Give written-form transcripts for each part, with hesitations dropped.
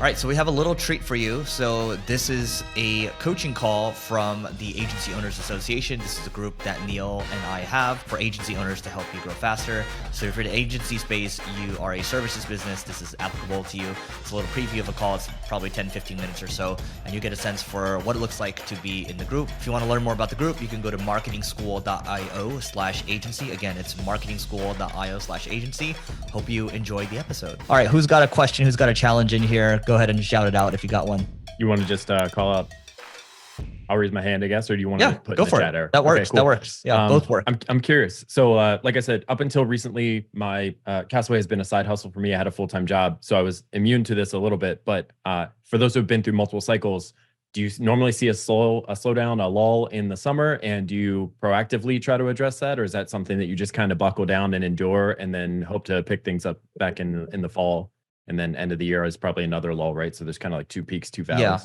All right, so we have a little treat for you. So this is a coaching call from the Agency Owners Association. This is a group that Neil and I have for agency owners to help you grow faster. So if you're in the agency space, you are a services business, this is applicable to you. It's a little preview of a call. It's probably 10, 15 minutes or so, and you get a sense for what it looks like to be in the group. If you want to learn more about the group, you can go to marketingschool.io/agency. Again, it's marketingschool.io/agency. Hope you enjoyed the episode. All right, who's got a question? Who's got a challenge in here? Go ahead and shout it out if you got one. You want to just call out? I'll raise my hand, I guess, or do you want to put go in the for chat? It. That works. Okay, cool. That works. Yeah, both work. I'm curious. So, like I said, up until recently, my Castaway has been a side hustle for me. I had a full-time job, so I was immune to this a little bit. But for those who've been through multiple cycles, do you normally see a slowdown, a lull in the summer, and do you proactively try to address that, or is that something that you just kind of buckle down and endure, and then hope to pick things up back in the fall? And then end of the year is probably another lull, right? So there's kind of like two peaks, two valleys. Yeah.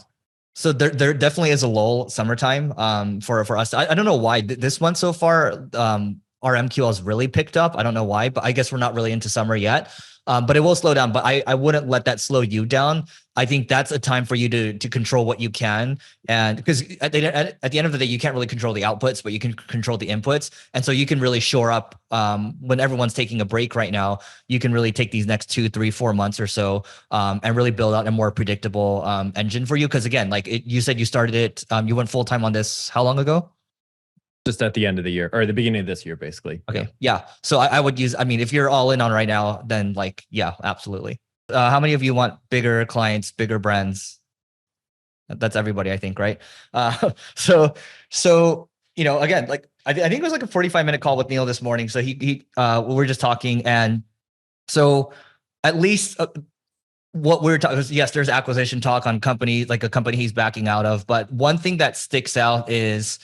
So there definitely is a lull summertime for us. I don't know why this month so far, our MQL has really picked up. I don't know why, but I guess we're not really into summer yet. But it will slow down, but I wouldn't let that slow you down. I think that's a time for you to control what you can. And because at the end of the day, you can't really control the outputs, but you can control the inputs. And so you can really shore up when everyone's taking a break right now, you can really take these next 2, 3, 4 months or so and really build out a more predictable engine for you. Because again, like you said, you started it, you went full-time on this how long ago? Just at the end of the year or the beginning of this year, basically. Okay. Yeah. So I would use, I mean, if you're all in on right now, then like, yeah, absolutely. How many of you want bigger clients, bigger brands? That's everybody, I think, right? So, you know, again, like I think it was like a 45-minute call with Neil this morning. So we were just talking. And so at least what we're talking, yes, there's acquisition talk on company, like a company he's backing out of. But one thing that sticks out is,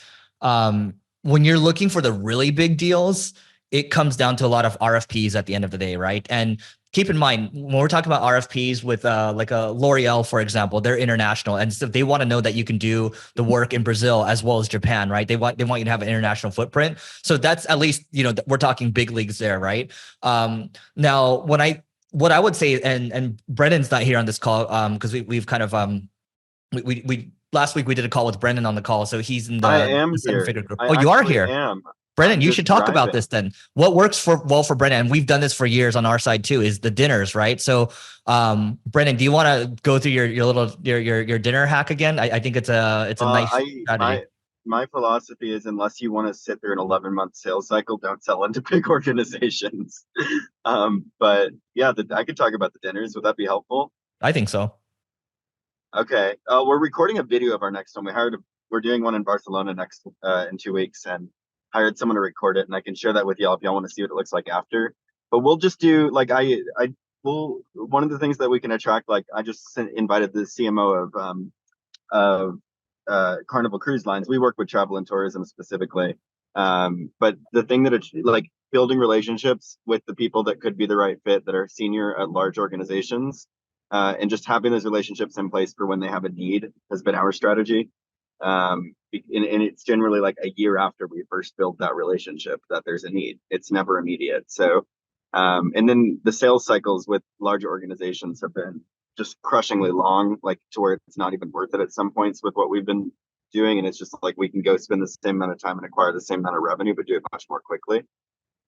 when you're looking for the really big deals, it comes down to a lot of RFPs at the end of the day, right? And keep in mind, when we're talking about RFPs with like a L'Oreal, for example, they're international. And so they want to know that you can do the work in Brazil as well as Japan, right? They want you to have an international footprint. So that's at least, you know, we're talking big leagues there, right? Now, what I would say, and Brennan's not here on this call because we've kind of, we last week we did a call with Brendan on the call. So he's in the seven-figure group. You are here. Brendan, you should talk about this then. What works well for Brendan, and we've done this for years on our side too, is the dinners, right? So Brendan, do you want to go through your dinner hack again? I think it's a nice strategy. My philosophy is, unless you want to sit through an 11-month sales cycle, don't sell into big organizations. But yeah, I could talk about the dinners. Would that be helpful? I think so. Okay. We're recording a video of our next one. We're doing one in Barcelona next in 2 weeks, and hired someone to record it, and I can share that with y'all if y'all want to see what it looks like after. But we'll just do like one of the things that we can attract, like I just invited the CMO of Carnival Cruise Lines. We work with travel and tourism specifically. But the thing that it's like building relationships with the people that could be the right fit that are senior at large organizations. And just having those relationships in place for when they have a need has been our strategy. And it's generally like a year after we first build that relationship that there's a need. It's never immediate. So, and then the sales cycles with large organizations have been just crushingly long, like to where it's not even worth it at some points with what we've been doing. And it's just like, we can go spend the same amount of time and acquire the same amount of revenue, but do it much more quickly.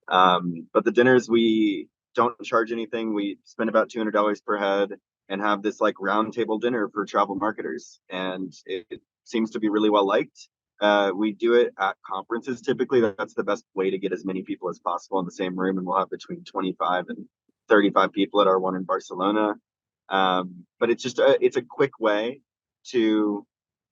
But the dinners, we don't charge anything. We spend about $200 per head and have this like round table dinner for travel marketers. And it seems to be really well liked. We do it at conferences. Typically, that's the best way to get as many people as possible in the same room. And we'll have between 25 and 35 people at our one in Barcelona. But it's just it's a quick way to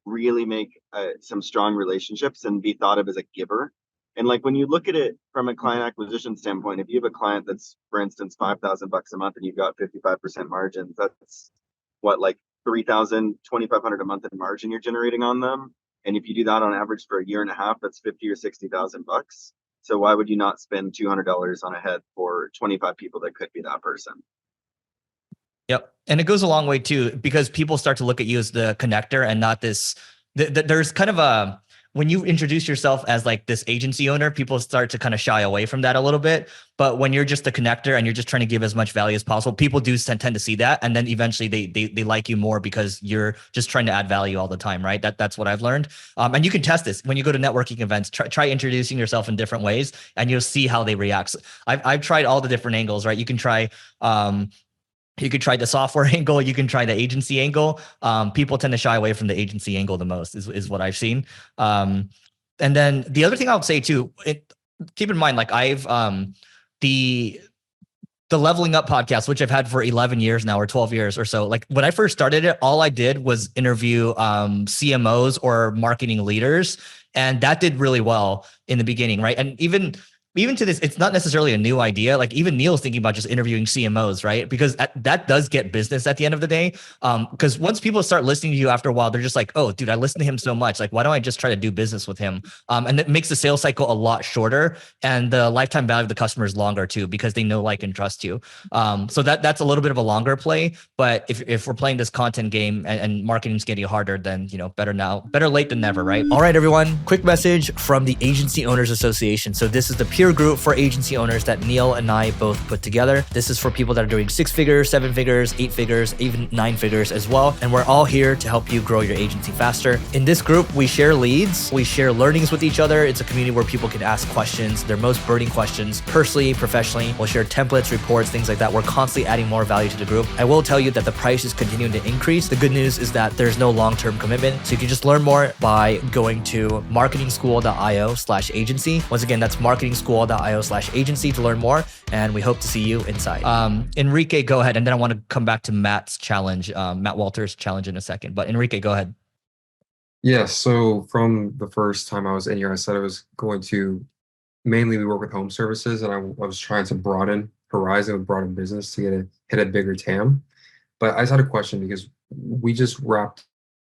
really make some strong relationships and be thought of as a giver. And like when you look at it from a client acquisition standpoint, if you have a client that's, for instance, $5,000 a month and you've got 55% margins, that's what, like $3,000, $2,500 a month in margin you're generating on them. And if you do that on average for a year and a half, that's $50,000 or $60,000. So why would you not spend $200 on a head for 25 people that could be that person? Yep. And it goes a long way too, because people start to look at you as the connector and not this, there's kind of when you introduce yourself as like this agency owner, people start to kind of shy away from that a little bit. But when you're just a connector and you're just trying to give as much value as possible, people do tend to see that, and then eventually they like you more because you're just trying to add value all the time, right? That's what I've learned. And you can test this when you go to networking events. Try introducing yourself in different ways, and you'll see how they react. So I've tried all the different angles, right? You can try. You could try the software angle. You can try the agency angle. People tend to shy away from the agency angle the most, is what I've seen. And then the other thing I would say too, keep in mind, like I've the Leveling Up podcast, which I've had for 11 years now or 12 years or so. Like when I first started it, all I did was interview CMOs or marketing leaders, and that did really well in the beginning, right? And even to this, it's not necessarily a new idea. Like even Neil's thinking about just interviewing CMOs, right? Because that does get business at the end of the day. Because once people start listening to you after a while, they're just like, oh, dude, I listen to him so much. Like, why don't I just try to do business with him? And it makes the sales cycle a lot shorter, and the lifetime value of the customer is longer too, because they know, like, and trust you. So that's a little bit of a longer play. But if we're playing this content game and marketing's getting harder, then, better late than never, right? All right, everyone. Quick message from the Agency Owners Association. So this is the peer group for agency owners that Neil and I both put together. This is for people that are doing 6 figures, 7 figures, 8 figures, even 9 figures as well. And we're all here to help you grow your agency faster. In this group, we share leads, we share learnings with each other. It's a community where people can ask questions, their most burning questions, personally, professionally. We'll share templates, reports, things like that. We're constantly adding more value to the group. I will tell you that the price is continuing to increase. The good news is that there's no long-term commitment. So you can just learn more by going to marketingschool.io/agency. Once again, that's marketingschool.io/agency to learn more. And we hope to see you inside. Enrique, go ahead. And then I want to come back to Matt's challenge, Matt Walters' challenge in a second. But Enrique, go ahead. Yeah, so from the first time I was in here, I said I was going to mainly work with home services, and I was trying to broaden horizon with broaden business to hit a bigger TAM. But I just had a question because we just wrapped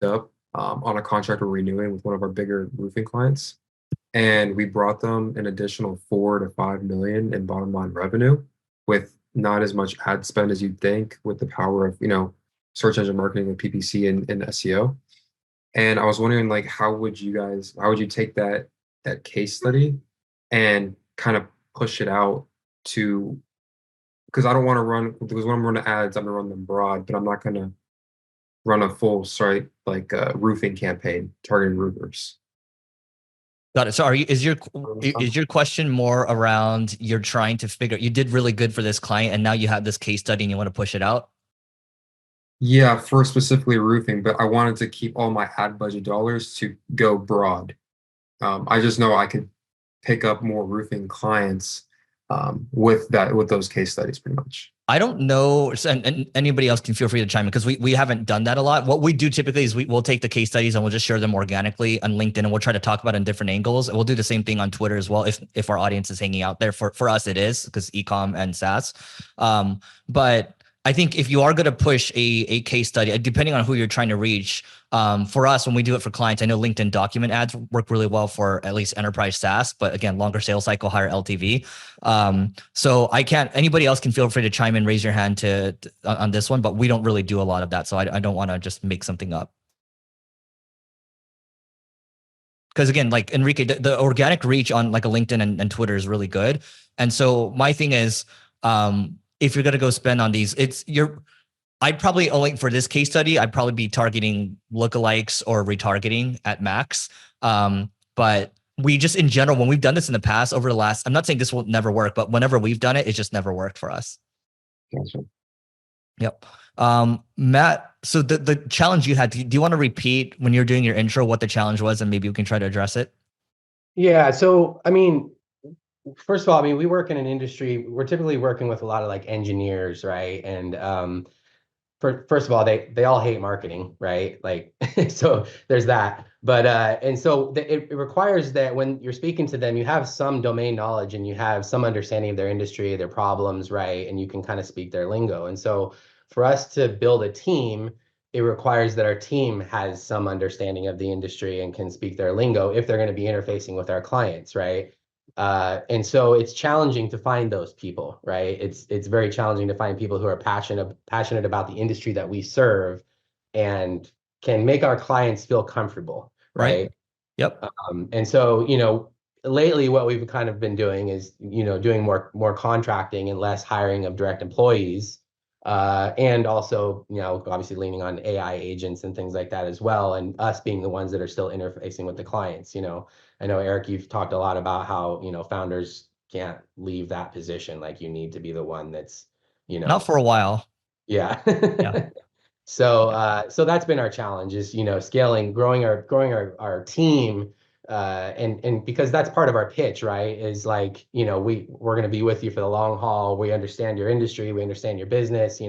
up on a contract we're renewing with one of our bigger roofing clients, and we brought them an additional 4 to 5 million in bottom line revenue with not as much ad spend as you'd think, with the power of search engine marketing and PPC and SEO. And I was wondering, like, how would you take that case study and kind of push it out to, because I don't want to run, because when I'm running ads, I'm gonna run them broad, but I'm not gonna run a full site like a roofing campaign targeting roofers. Got it. So is your question more around you're trying to figure, you did really good for this client and now you have this case study and you want to push it out? Yeah, for specifically roofing, but I wanted to keep all my ad budget dollars to go broad. I just know I could pick up more roofing clients with those case studies, pretty much. I don't know, and anybody else can feel free to chime in, because we haven't done that a lot. What we do typically is we'll take the case studies and we'll just share them organically on LinkedIn, and we'll try to talk about it in different angles. And we'll do the same thing on Twitter as well, if our audience is hanging out there. For us, it is, because e-com and SaaS. But I think if you are going to push a case study, depending on who you're trying to reach, for us, when we do it for clients, I know LinkedIn document ads work really well for at least enterprise SaaS, but again, longer sales cycle, higher LTV. So anybody else can feel free to chime in, raise your hand on this one, but we don't really do a lot of that. So I don't want to just make something up. Because again, like Enrique, the organic reach on like a LinkedIn and Twitter is really good. And so my thing is, if you're going to go spend on these, I'd probably only, for this case study, I'd probably be targeting lookalikes or retargeting at max. But we just, in general, when we've done this in the past over the last, I'm not saying this will never work, but whenever we've done it, it just never worked for us. Gotcha. Yep. Matt, so the challenge you had, do you want to repeat when you're doing your intro what the challenge was, and maybe we can try to address it? Yeah. So, I mean, first of all, we work in an industry, we're typically working with a lot of like engineers, right? And first of all, they all hate marketing, right? Like, so there's that. But and so it requires that when you're speaking to them, you have some domain knowledge and you have some understanding of their industry, their problems, right? And you can kind of speak their lingo. And so for us to build a team, it requires that our team has some understanding of the industry and can speak their lingo if they're going to be interfacing with our clients, right? And so it's challenging to find those people, right? It's very challenging to find people who are passionate about the industry that we serve and can make our clients feel comfortable, right? Yep. And so, lately what we've kind of been doing is, doing more contracting and less hiring of direct employees. And also, obviously leaning on AI agents and things like that as well. And us being the ones that are still interfacing with the clients. I know, Eric, you've talked a lot about how, founders can't leave that position. Like you need to be the one that's, Not for a while. yeah. Yeah. So that's been our challenge is, scaling, growing our team. And because that's part of our pitch, right? Is like, we're going to be with you for the long haul. We understand your industry, we understand your business,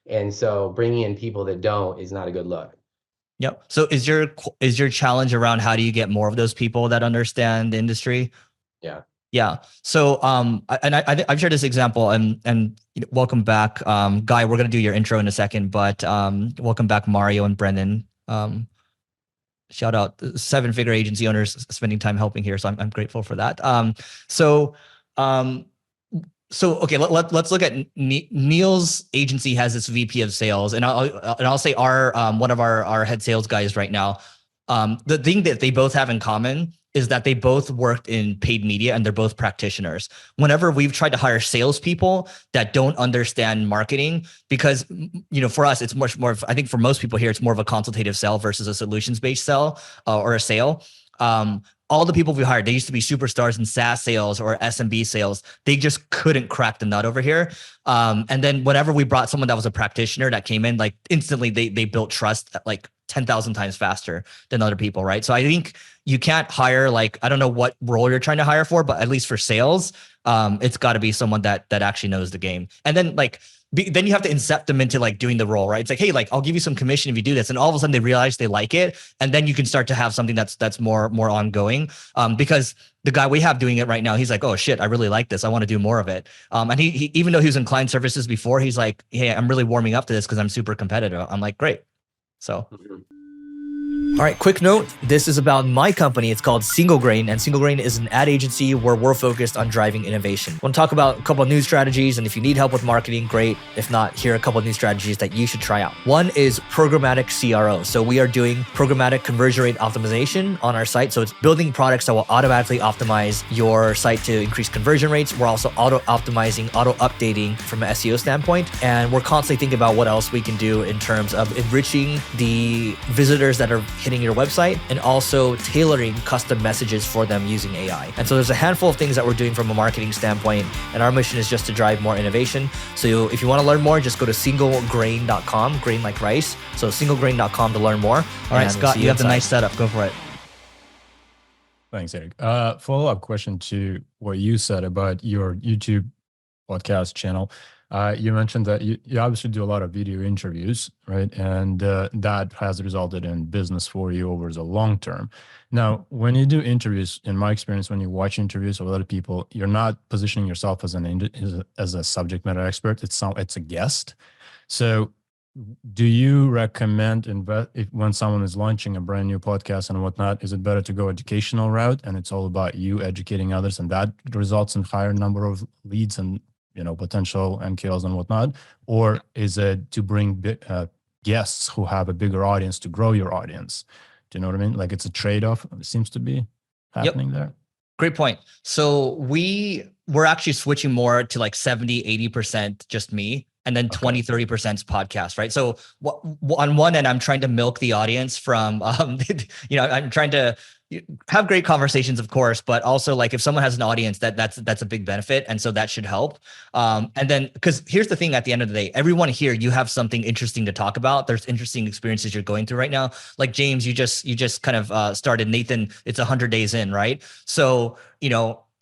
and so bringing in people that don't is not a good look. Yep. So is your challenge around how do you get more of those people that understand the industry? Yeah. Yeah. So, I've shared this example and welcome back, Guy, we're going to do your intro in a second, but, welcome back, Mario and Brendan. Shout out 7-figure agency owners spending time helping here. So I'm grateful for that. Okay, let's look at Neil's agency has this VP of sales, and I'll say our one of our head sales guys right now. The thing that they both have in common is that they both worked in paid media and they're both practitioners. Whenever we've tried to hire salespeople that don't understand marketing, because for us it's much more of, I think for most people here it's more of a consultative sell versus a solutions-based sell or a sale. All the people we hired, they used to be superstars in SaaS sales or SMB sales. They just couldn't crack the nut over here. And then whenever we brought someone that was a practitioner that came in, like instantly they built trust at like 10,000 times faster than other people, right? So I think you can't hire, like, I don't know what role you're trying to hire for, but at least for sales, it's got to be someone that actually knows the game. And then then you have to incept them into like doing the role, right? It's like, hey, like I'll give you some commission if you do this, and all of a sudden they realize they like it, and then you can start to have something that's more ongoing. Because the guy we have doing it right now, he's like, oh shit, I really like this. I want to do more of it. And he even though he was in client services before, he's like, hey, I'm really warming up to this because I'm super competitive. I'm like, great. So. All right, quick note. This is about my company. It's called Single Grain, and Single Grain is an ad agency where we're focused on driving innovation. I want to talk about a couple of new strategies, and if you need help with marketing, great. If not, here are a couple of new strategies that you should try out. One is programmatic CRO. So we are doing programmatic conversion rate optimization on our site. So it's building products that will automatically optimize your site to increase conversion rates. We're also auto-optimizing, auto-updating from an SEO standpoint, and we're constantly thinking about what else we can do in terms of enriching the visitors that are hitting your website and also tailoring custom messages for them using AI. And so there's a handful of things that we're doing from a marketing standpoint, and our mission is just to drive more innovation. So if you want to learn more, just go to singlegrain.com, grain like rice. So singlegrain.com to learn more. All right, Scott, you have the nice setup. Go for it. Thanks, Eric. Follow-up question to what you said about your YouTube podcast channel. You mentioned that you obviously do a lot of video interviews, right? And that has resulted in business for you over the long term. Now, when you do interviews, in my experience, when you watch interviews of other people, you're not positioning yourself as a subject matter expert. It's a guest. So do you recommend when someone is launching a brand new podcast and whatnot, is it better to go educational route and it's all about you educating others and that results in higher number of leads and potential MQLs and whatnot, or is it to bring guests who have a bigger audience to grow your audience? Do you know what I mean? Like it's a trade-off. It seems to be happening there. Great point. So we're actually switching more to like 70, 80% just me, and then 20, 30% is podcast, right? So on one end, I'm trying to milk the audience from, I'm trying to have great conversations, of course, but also like if someone has an audience, that's a big benefit. And so that should help. And then, because here's the thing, at the end of the day, everyone here, you have something interesting to talk about. There's interesting experiences you're going through right now. Like James, you just kind of started. Nathan, it's 100 days in, right? So,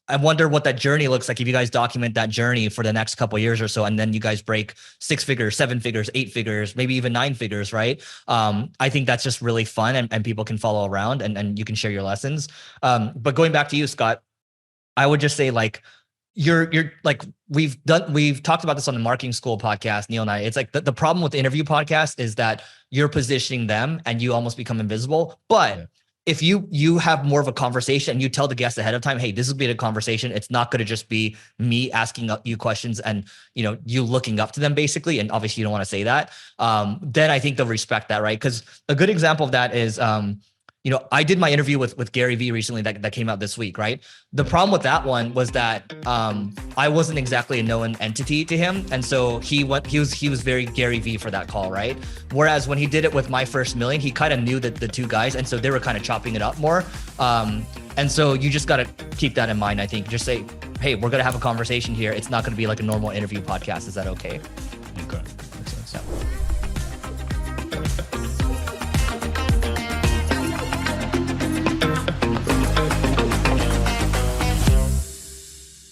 I wonder what that journey looks like if you guys document that journey for the next couple of years or so, and then you guys break 6 figures, 7 figures, 8 figures, maybe even 9 figures, right? I think that's just really fun, and people can follow around and you can share your lessons. But going back to you, Scott, I would just say like, you're like, we've talked about this on the marketing school podcast, Neil and I. It's like the problem with the interview podcast is that you're positioning them and you almost become invisible. But if you have more of a conversation, you tell the guests ahead of time, hey, this will be a conversation. It's not going to just be me asking you questions and you looking up to them basically. And obviously you don't want to say that. Then I think they'll respect that, right? Because a good example of that is I did my interview with Gary Vee recently that came out this week, right? The problem with that one was that I wasn't exactly a known entity to him. And so he was very Gary Vee for that call, right? Whereas when he did it with My First Million, he kind of knew that the two guys, and so they were kind of chopping it up more. And so you just got to keep that in mind, I think. Just say, hey, we're going to have a conversation here. It's not going to be like a normal interview podcast. Is that okay? Okay, makes sense. Yeah.